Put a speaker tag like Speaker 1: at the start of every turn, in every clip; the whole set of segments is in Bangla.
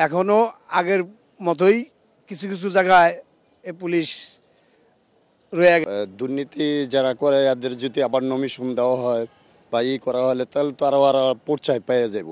Speaker 1: এখনো আগের মতোই কিছু কিছু জায়গায় পুলিশ রয়ে
Speaker 2: দুর্নীতি যারা করে এদের যদি আবার নমিশন দেওয়া হয় বা করা হলে তাহলে তো আরো পর্যায়ে পেয়ে যাব।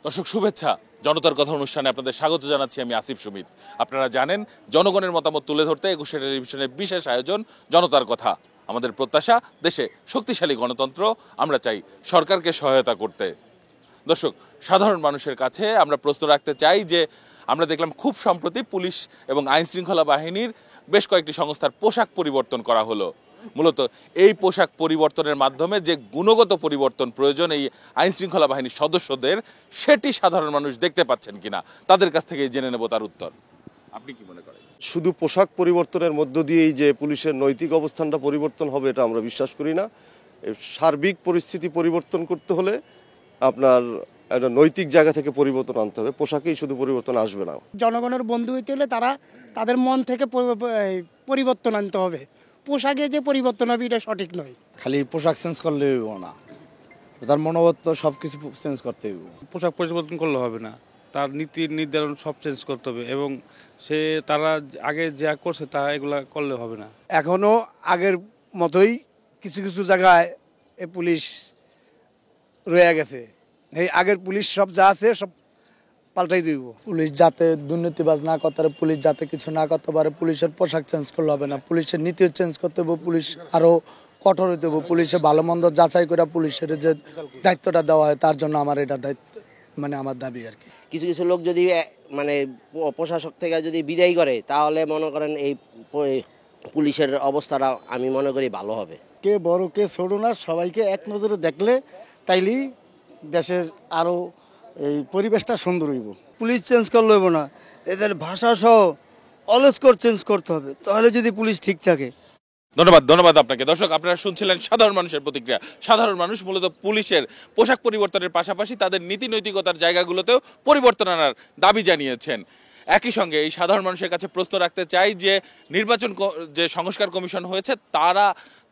Speaker 3: দর্শক শুভেচ্ছা, জনতার কথা অনুষ্ঠানে আপনাদের স্বাগত জানাচ্ছি। আমি আসিফ সুমিত। আপনারা জানেন জনগণের মতামত তুলে ধরতে একুশে টেলিভিশনের বিশেষ আয়োজন জনতার কথা। আমাদের প্রত্যাশা দেশে শক্তিশালী গণতন্ত্র, আমরা চাই সরকারকে সহায়তা করতে। দর্শক, সাধারণ মানুষের কাছে আমরা প্রশ্ন রাখতে চাই যে আমরা দেখলাম খুব সম্প্রতি পুলিশ এবং আইন শৃঙ্খলা বাহিনীর বেশ কয়েকটি সংস্থার পোশাক পরিবর্তন করা হলো। মূলত এই পোশাক পরিবর্তনের মাধ্যমে যে গুণগত পরিবর্তন প্রয়োজন এই আইন শৃঙ্খলা বাহিনীর সদস্যদের, সেটি সাধারণ মানুষ দেখতে পাচ্ছেন কিনা তাদের কাছ থেকে জেনে নেব তার উত্তর। আপনি কি মনে করেন?
Speaker 4: শুধু পোশাক পরিবর্তনের মধ্য দিয়েই যে পুলিশের নৈতিক অবস্থানটা পরিবর্তন হবে এটা আমরা বিশ্বাস করি না। সার্বিক পরিস্থিতি পরিবর্তন করতে হলে আপনার একটা নৈতিক জায়গা থেকে পরিবর্তন আনতে হবে, পোশাকেই শুধু পরিবর্তন আসবে না।
Speaker 5: জনগণের বন্ধু হইতে হলে তাদের মন থেকে পরিবর্তন আনতে হবে। পোশাকে যে পরিবর্তন হবে এটা সঠিক নয়।
Speaker 6: খালি পোশাক চেঞ্জ করলে হইব না, তার মনোভাব তো সব কিছু চেঞ্জ করতে হইব।
Speaker 7: পোশাক পরিবর্তন করলে হবে না, তার নীতি নির্ধারণ সব চেঞ্জ করতে হবে এবং তারা আগে যা করছে তা এগুলা করলে হবে না।
Speaker 1: এখনো আগের মতোই কিছু কিছু জায়গায় পুলিশ রয়ে গেছে। এই আগের পুলিশ সব যা আছে সব পাল্টাই দিব।
Speaker 6: পুলিশ যাতে দুর্নীতিবাজ না করতে পারে, পুলিশ যাতে কিছু না করতে পারে, পুলিশের পোশাক চেঞ্জ করলে হবে না, পুলিশের নীতিও চেঞ্জ করতে হবে, পুলিশ আরও কঠোর হইতে হবে। পুলিশে ভালো মন্দ যাচাই করে পুলিশের যে দায়িত্বটা দেওয়া হয় তার জন্য আমার এটা দায়িত্ব, মানে আমার দাবি আর কি।
Speaker 8: কিছু কিছু লোক যদি মানে প্রশাসক থেকে যদি বিদায় করে তাহলে মনে করেন এই পুলিশের অবস্থাটা আমি মনে করি ভালো হবে।
Speaker 9: কে বড় কে ছোট না, সবাইকে এক নজরে দেখলে তাইলেই দেশের আরও এই পরিবেশটা সুন্দর হইব।
Speaker 10: পুলিশ চেঞ্জ করলে হইব না, এদের ভাষা সহ অলস করে চেঞ্জ করতে হবে, তাহলে যদি পুলিশ ঠিক থাকে।
Speaker 3: ধন্যবাদ আপনাকে। দর্শক, আপনারা শুনছিলেন সাধারণ মানুষের প্রতিক্রিয়া। সাধারণ মানুষ মূলত পুলিশের পোশাক পরিবর্তনের পাশাপাশি তাদের নীতি নৈতিকতার জায়গাগুলোতেও পরিবর্তন আনার দাবি জানিয়েছেন। একই সঙ্গে এই সাধারণ মানুষের কাছে প্রশ্ন রাখতে চাই যে নির্বাচন যে সংস্কার কমিশন হয়েছে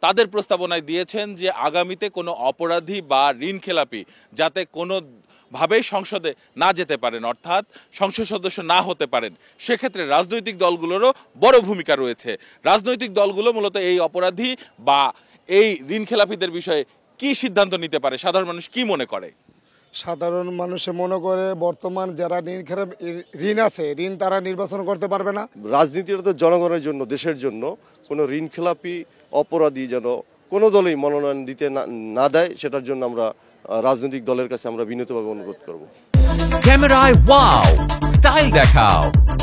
Speaker 3: তাদের প্রস্তাবনায় দিয়েছেন যে আগামীতে কোনো অপরাধী বা ঋণ খেলাপি যাতে কোনো ভাবেই সংসদে না যেতে পারেন, অর্থাৎ সংসদ সদস্য না হতে পারেন। সেক্ষেত্রে রাজনৈতিক দলগুলোরও বড় ভূমিকা রয়েছে। রাজনৈতিক দলগুলো মূলত এই অপরাধী বা এই ঋণ খেলাপিদের বিষয়ে কি সিদ্ধান্ত নিতে পারে, সাধারণ মানুষ কি মনে করে?
Speaker 9: সাধারণ মানুষে মনে করে বর্তমান যারা ঋণ আছে, ঋণ তারা নির্বাচন করতে পারবে না।
Speaker 4: রাজনীতিটা তো জনগণের জন্য, দেশের জন্য। কোনো ঋণ খেলাপি অপরাধী যেন কোনো দলই মনোনয়ন দিতে না দেয়, সেটার জন্য আমরা রাজনৈতিক দলের কাছে আমরা বিনীতভাবে অনুরোধ করব।
Speaker 11: ক্যামেরায় ওয়াও, স্টাইল দেখাও,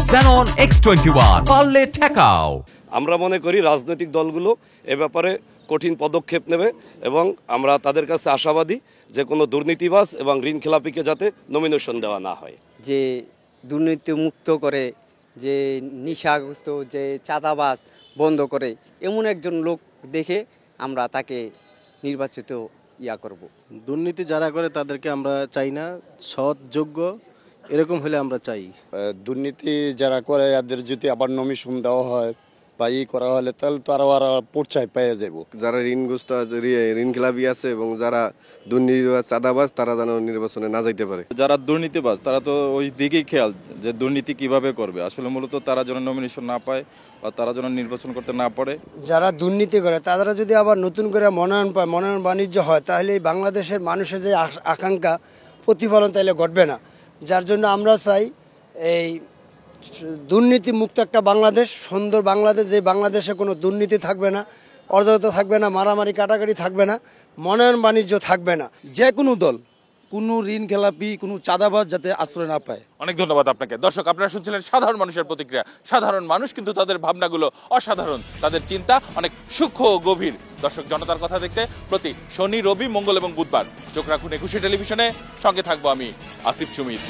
Speaker 11: Xenon X21 পারলে ঠেকাও।
Speaker 12: আমরা মনে করি রাজনৈতিক দলগুলো এ ব্যাপারে কঠিন পদক্ষেপ নেবে এবং আমরা তাদের কাছে আশাবাদী যে কোনো দুর্নীতিবাজ এবং ঋণ খেলাপিকে যাতে নমিনেশন দেওয়া না হয়।
Speaker 13: যে দুর্নীতি মুক্ত করে, যে নিশাগ্রস্ত, যে চাঁদাবাজ বন্ধ করে এমন একজন লোক দেখে আমরা তাকে নির্বাচিত করব।
Speaker 10: দুর্নীতি যারা করে তাদেরকে আমরা চাই না, সৎ যোগ্য এরকম হলে আমরা চাই।
Speaker 2: দুর্নীতি যারা করে এদের যদি আবার নমিশন দেওয়া হয় বা করা হলে তাহলে তো আরো পর্যায়ে পেয়ে যাব।
Speaker 4: যারা ঋণগ্রস্ত আছে, ঋণ খেলাপি আছে এবং যারা দুর্নীতিবাজ চাঁদাবাজ তারা যেন নির্বাচনে না যাইতে পারে।
Speaker 7: যারা দুর্নীতিবাজ তারা তো ওই দিকেই খেয়াল যে দুর্নীতি কিভাবে করবে, আসলে মূলত তারা যেন নমিনেশন না পায় বা তারা যেন নির্বাচন করতে না পারে।
Speaker 10: যারা দুর্নীতি করে তারা যদি আবার নতুন করে মনোনয়ন পায়, মনোনয়ন বাণিজ্য হয়, তাহলে এই বাংলাদেশের মানুষের যে আকাঙ্ক্ষা প্রতিফলন তাইলে ঘটবে না। যার জন্য আমরা চাই এই দুর্নীতি মুক্ত একটা বাংলাদেশ, সুন্দর বাংলাদেশ, যে বাংলাদেশে কোনো দুর্নীতি থাকবে না, অর্ধতা থাকবে না, মারামারি কাটাকাটি থাকবে না, মনোনয়ন বাণিজ্য থাকবে না। যে কোনো দল কোনো ঋণ খেলাপি, কোনো চাঁদাবাজ যাতে আশ্রয় না পায়।
Speaker 3: অনেক ধন্যবাদ আপনাকে। দর্শক, আপনারা শুনছিলেন সাধারণ মানুষের প্রতিক্রিয়া। সাধারণ মানুষ কিন্তু তাদের ভাবনাগুলো অসাধারণ, তাদের চিন্তা অনেক সূক্ষ্ম ও গভীর। দর্শক, জনতার কথা দেখতে প্রতি শনি, রবি, মঙ্গল এবং বুধবার চোখ রাখুন একুশে টেলিভিশনে। সঙ্গে থাকবো আমি আসিফ সুমিত।